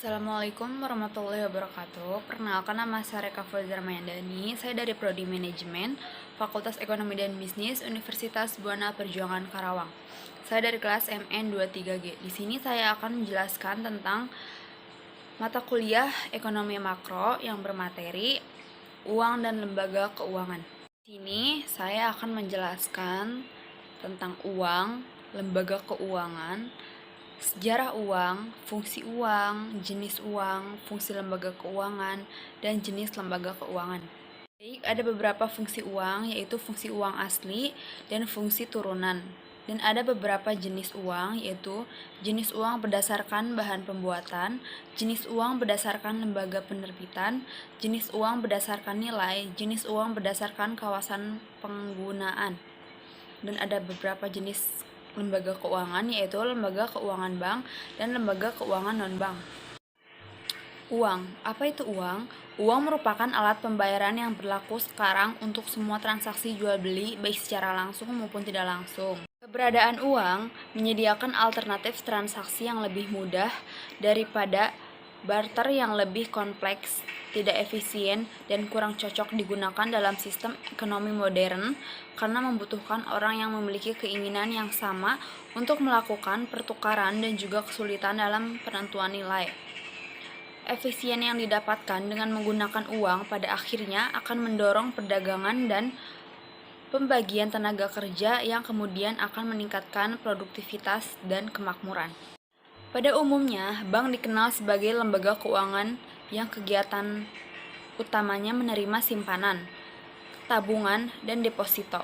Assalamualaikum warahmatullahi wabarakatuh. Perkenalkan, nama saya Reka Fauziah Mayandani. Saya dari Prodi Manajemen, Fakultas Ekonomi dan Bisnis, Universitas Buana Perjuangan Karawang. Saya dari kelas MN23G. Di sini saya akan menjelaskan tentang mata kuliah Ekonomi Makro yang bermateri uang dan lembaga keuangan. Di sini saya akan menjelaskan tentang uang, lembaga keuangan, sejarah uang, fungsi uang, jenis uang, fungsi lembaga keuangan, dan jenis lembaga keuangan. Baik, ada beberapa fungsi uang, yaitu fungsi uang asli dan fungsi turunan. Dan ada beberapa jenis uang, yaitu jenis uang berdasarkan bahan pembuatan, jenis uang berdasarkan lembaga penerbitan, jenis uang berdasarkan nilai, jenis uang berdasarkan kawasan penggunaan. Dan ada beberapa jenis lembaga keuangan, yaitu lembaga keuangan bank dan lembaga keuangan non-bank. Uang. Apa itu uang? Uang merupakan alat pembayaran yang berlaku sekarang untuk semua transaksi jual-beli, baik secara langsung maupun tidak langsung. Keberadaan uang menyediakan alternatif transaksi yang lebih mudah daripada barter yang lebih kompleks, tidak efisien, dan kurang cocok digunakan dalam sistem ekonomi modern karena membutuhkan orang yang memiliki keinginan yang sama untuk melakukan pertukaran dan juga kesulitan dalam penentuan nilai. Efisien yang didapatkan dengan menggunakan uang pada akhirnya akan mendorong perdagangan dan pembagian tenaga kerja yang kemudian akan meningkatkan produktivitas dan kemakmuran. Pada umumnya, bank dikenal sebagai lembaga keuangan yang kegiatan utamanya menerima simpanan, tabungan, dan deposito.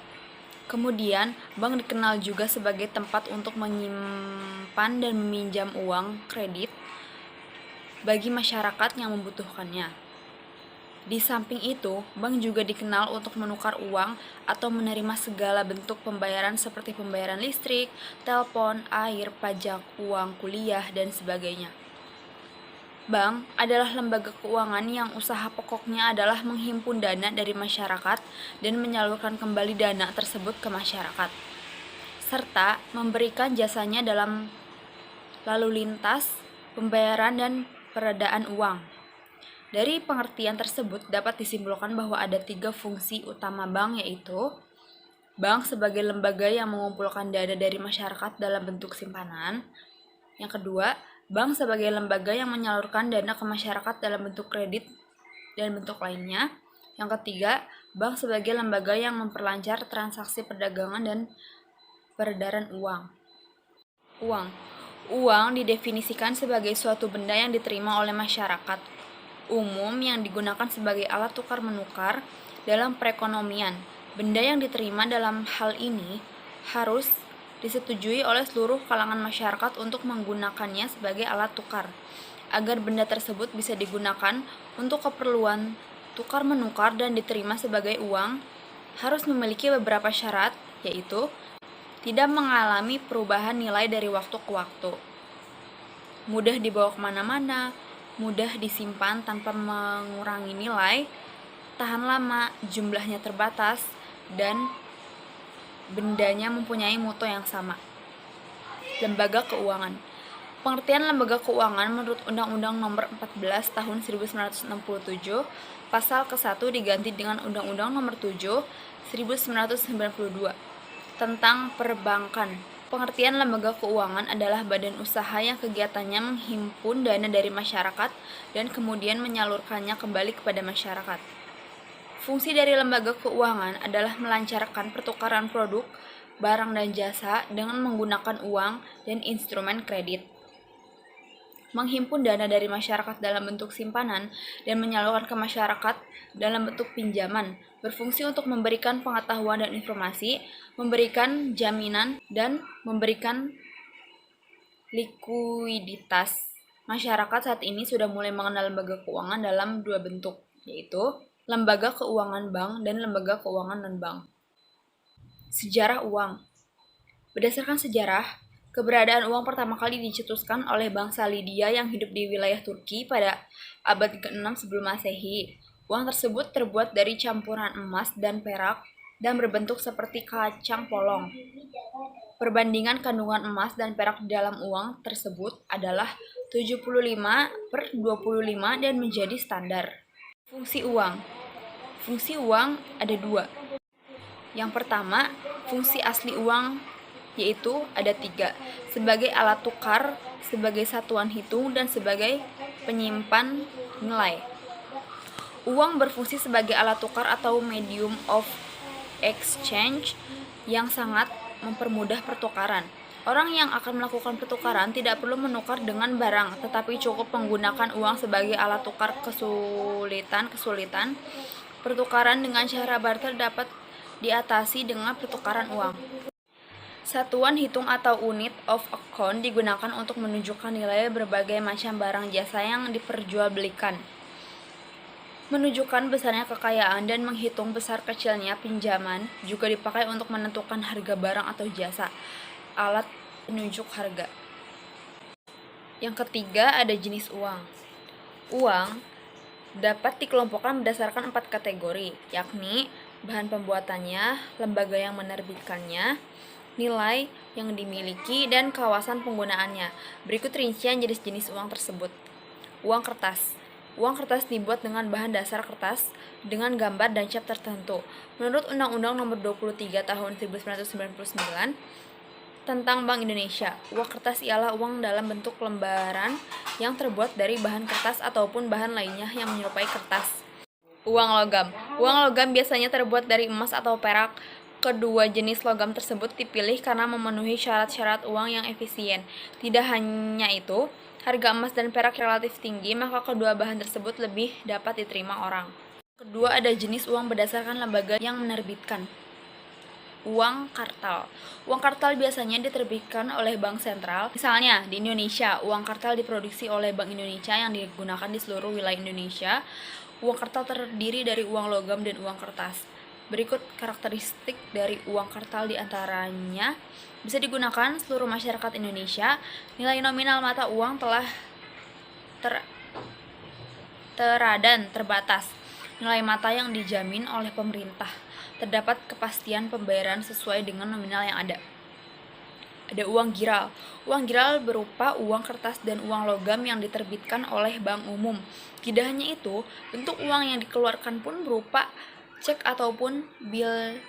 Kemudian, bank dikenal juga sebagai tempat untuk menyimpan dan meminjam uang kredit bagi masyarakat yang membutuhkannya. Di samping itu, bank juga dikenal untuk menukar uang atau menerima segala bentuk pembayaran seperti pembayaran listrik, telepon, air, pajak, uang kuliah, dan sebagainya. Bank adalah lembaga keuangan yang usaha pokoknya adalah menghimpun dana dari masyarakat dan menyalurkan kembali dana tersebut ke masyarakat, serta memberikan jasanya dalam lalu lintas, pembayaran, dan peredaan uang. Dari pengertian tersebut dapat disimpulkan bahwa ada 3 fungsi utama bank, yaitu bank sebagai lembaga yang mengumpulkan dana dari masyarakat dalam bentuk simpanan. Yang kedua, bank sebagai lembaga yang menyalurkan dana ke masyarakat dalam bentuk kredit dan bentuk lainnya. Yang ketiga, bank sebagai lembaga yang memperlancar transaksi perdagangan dan peredaran uang. Uang didefinisikan sebagai suatu benda yang diterima oleh masyarakat umum yang digunakan sebagai alat tukar-menukar dalam perekonomian. Benda yang diterima dalam hal ini harus disetujui oleh seluruh kalangan masyarakat untuk menggunakannya sebagai alat tukar. Agar benda tersebut bisa digunakan untuk keperluan tukar-menukar dan diterima sebagai uang, harus memiliki beberapa syarat, yaitu tidak mengalami perubahan nilai dari waktu ke waktu, mudah dibawa kemana-mana, mudah disimpan tanpa mengurangi nilai, tahan lama, jumlahnya terbatas, dan bendanya mempunyai mutu yang sama. Lembaga keuangan. Pengertian lembaga keuangan menurut Undang-Undang Nomor 14 Tahun 1967, Pasal ke-1 diganti dengan Undang-Undang Nomor 7 1992 tentang perbankan. Pengertian lembaga keuangan adalah badan usaha yang kegiatannya menghimpun dana dari masyarakat dan kemudian menyalurkannya kembali kepada masyarakat. Fungsi dari lembaga keuangan adalah melancarkan pertukaran produk, barang dan jasa dengan menggunakan uang dan instrumen kredit, menghimpun dana dari masyarakat dalam bentuk simpanan dan menyalurkan ke masyarakat dalam bentuk pinjaman, berfungsi untuk memberikan pengetahuan dan informasi, memberikan jaminan, dan memberikan likuiditas. Masyarakat saat ini sudah mulai mengenal lembaga keuangan dalam 2 bentuk, yaitu lembaga keuangan bank dan lembaga keuangan non-bank. Sejarah uang. Berdasarkan sejarah, keberadaan uang pertama kali dicetuskan oleh bangsa Lydia yang hidup di wilayah Turki pada abad ke-6 sebelum Masehi. Uang tersebut terbuat dari campuran emas dan perak dan berbentuk seperti kacang polong. Perbandingan kandungan emas dan perak di dalam uang tersebut adalah 75/25 dan menjadi standar. Fungsi uang. Fungsi uang ada dua. Yang pertama, fungsi asli uang yaitu ada 3, sebagai alat tukar, sebagai satuan hitung, dan sebagai penyimpan nilai. Uang berfungsi sebagai alat tukar atau medium of exchange yang sangat mempermudah pertukaran. Orang yang akan melakukan pertukaran tidak perlu menukar dengan barang, tetapi cukup menggunakan uang sebagai alat tukar. Kesulitan pertukaran dengan cara barter dapat diatasi dengan pertukaran uang. Satuan hitung atau unit of account digunakan untuk menunjukkan nilai berbagai macam barang jasa yang diperjualbelikan, menunjukkan besarnya kekayaan, dan menghitung besar kecilnya pinjaman. Juga dipakai untuk menentukan harga barang atau jasa. Alat penunjuk harga. Yang ketiga ada jenis uang. Uang dapat dikelompokkan berdasarkan 4 kategori, yakni bahan pembuatannya, lembaga yang menerbitkannya, nilai yang dimiliki, dan kawasan penggunaannya. Berikut rincian jenis-jenis uang tersebut. Uang kertas. Uang kertas dibuat dengan bahan dasar kertas dengan gambar dan cap tertentu. Menurut Undang-Undang Nomor 23 Tahun 1999 tentang Bank Indonesia, uang kertas ialah uang dalam bentuk lembaran yang terbuat dari bahan kertas ataupun bahan lainnya yang menyerupai kertas. Uang logam. Uang logam biasanya terbuat dari emas atau perak. Kedua jenis logam tersebut dipilih karena memenuhi syarat-syarat uang yang efisien. Tidak hanya itu, harga emas dan perak relatif tinggi, maka kedua bahan tersebut lebih dapat diterima orang. Kedua ada jenis uang berdasarkan lembaga yang menerbitkan. Uang kartal. Uang kartal biasanya diterbitkan oleh bank sentral. Misalnya, di Indonesia, uang kartal diproduksi oleh Bank Indonesia yang digunakan di seluruh wilayah Indonesia. Uang kartal terdiri dari uang logam dan uang kertas. Berikut karakteristik dari uang kartal diantaranya: bisa digunakan seluruh masyarakat Indonesia. Nilai nominal mata uang telah dan terbatas. Nilai mata yang dijamin oleh pemerintah. Terdapat kepastian pembayaran sesuai dengan nominal yang ada. Ada uang giral. Uang giral berupa uang kertas dan uang logam yang diterbitkan oleh bank umum. Tidak hanya itu, bentuk uang yang dikeluarkan pun berupa cek ataupun bill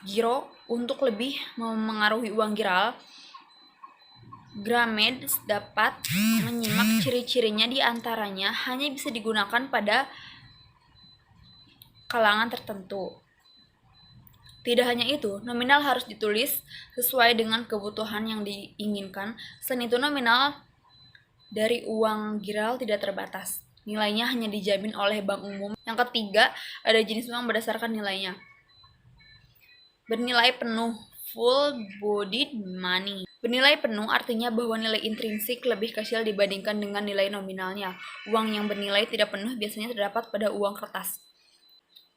giro. Untuk lebih memengaruhi uang giral, Gramedes dapat menyimak ciri-cirinya. Di antaranya hanya bisa digunakan pada kalangan tertentu. Tidak hanya itu, nominal harus ditulis sesuai dengan kebutuhan yang diinginkan. Selain itu, nominal dari uang giral tidak terbatas. Nilainya hanya dijamin oleh bank umum. Yang ketiga, ada jenis uang berdasarkan nilainya. Bernilai penuh, full bodied money. Bernilai penuh artinya bahwa nilai intrinsik lebih kecil dibandingkan dengan nilai nominalnya. Uang yang bernilai tidak penuh biasanya terdapat pada uang kertas.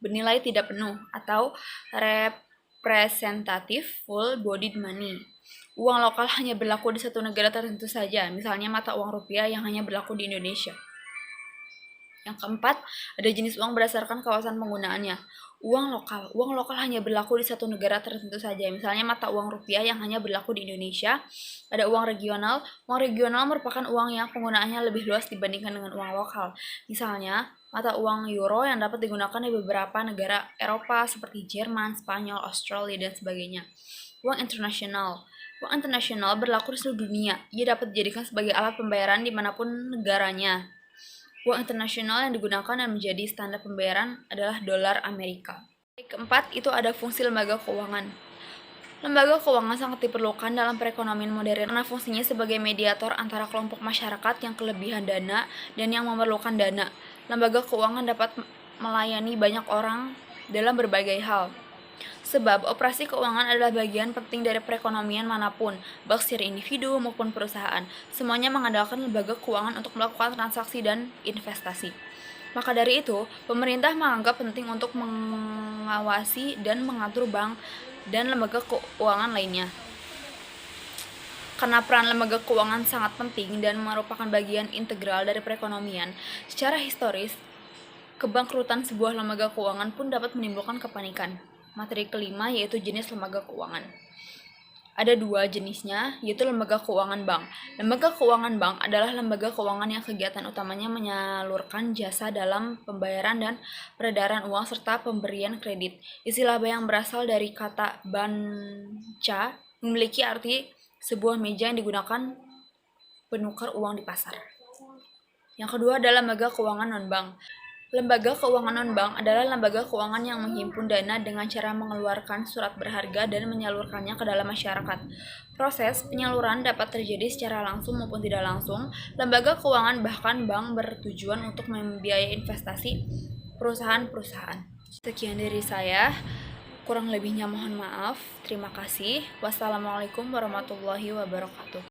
Bernilai tidak penuh atau representative full bodied money. Uang lokal hanya berlaku di satu negara tertentu saja, misalnya mata uang rupiah yang hanya berlaku di Indonesia. Yang keempat, ada jenis uang berdasarkan kawasan penggunaannya. Uang lokal hanya berlaku di satu negara tertentu saja, misalnya mata uang rupiah yang hanya berlaku di Indonesia. Ada uang regional merupakan uang yang penggunaannya lebih luas dibandingkan dengan uang lokal. Misalnya, mata uang euro yang dapat digunakan di beberapa negara Eropa seperti Jerman, Spanyol, Australia, dan sebagainya. Uang internasional berlaku di seluruh dunia. Ia dapat dijadikan sebagai alat pembayaran dimanapun negaranya. Uang internasional yang digunakan dan menjadi standar pembayaran adalah dolar Amerika. Keempat, itu ada fungsi lembaga keuangan. Lembaga keuangan sangat diperlukan dalam perekonomian modern karena fungsinya sebagai mediator antara kelompok masyarakat yang kelebihan dana dan yang memerlukan dana. Lembaga keuangan dapat melayani banyak orang dalam berbagai hal. Sebab operasi keuangan adalah bagian penting dari perekonomian manapun, baik secara individu maupun perusahaan. Semuanya mengandalkan lembaga keuangan untuk melakukan transaksi dan investasi. Maka dari itu, pemerintah menganggap penting untuk mengawasi dan mengatur bank dan lembaga keuangan lainnya. Karena peran lembaga keuangan sangat penting dan merupakan bagian integral dari perekonomian, secara historis, Kebangkrutan sebuah lembaga keuangan pun dapat menimbulkan kepanikan. Materi kelima yaitu jenis lembaga keuangan. Ada dua jenisnya, yaitu lembaga keuangan bank. Lembaga keuangan bank adalah lembaga keuangan yang kegiatan utamanya menyalurkan jasa dalam pembayaran dan peredaran uang serta pemberian kredit. Istilah bank yang berasal dari kata banca memiliki arti sebuah meja yang digunakan penukar uang di pasar. Yang kedua adalah lembaga keuangan non-bank. Lembaga keuangan non-bank adalah lembaga keuangan yang menghimpun dana dengan cara mengeluarkan surat berharga dan menyalurkannya ke dalam masyarakat. Proses penyaluran dapat terjadi secara langsung maupun tidak langsung. Lembaga keuangan bahkan bank bertujuan untuk membiayai investasi perusahaan-perusahaan. Sekian dari saya, kurang lebihnya mohon maaf. Terima kasih. Wassalamualaikum warahmatullahi wabarakatuh.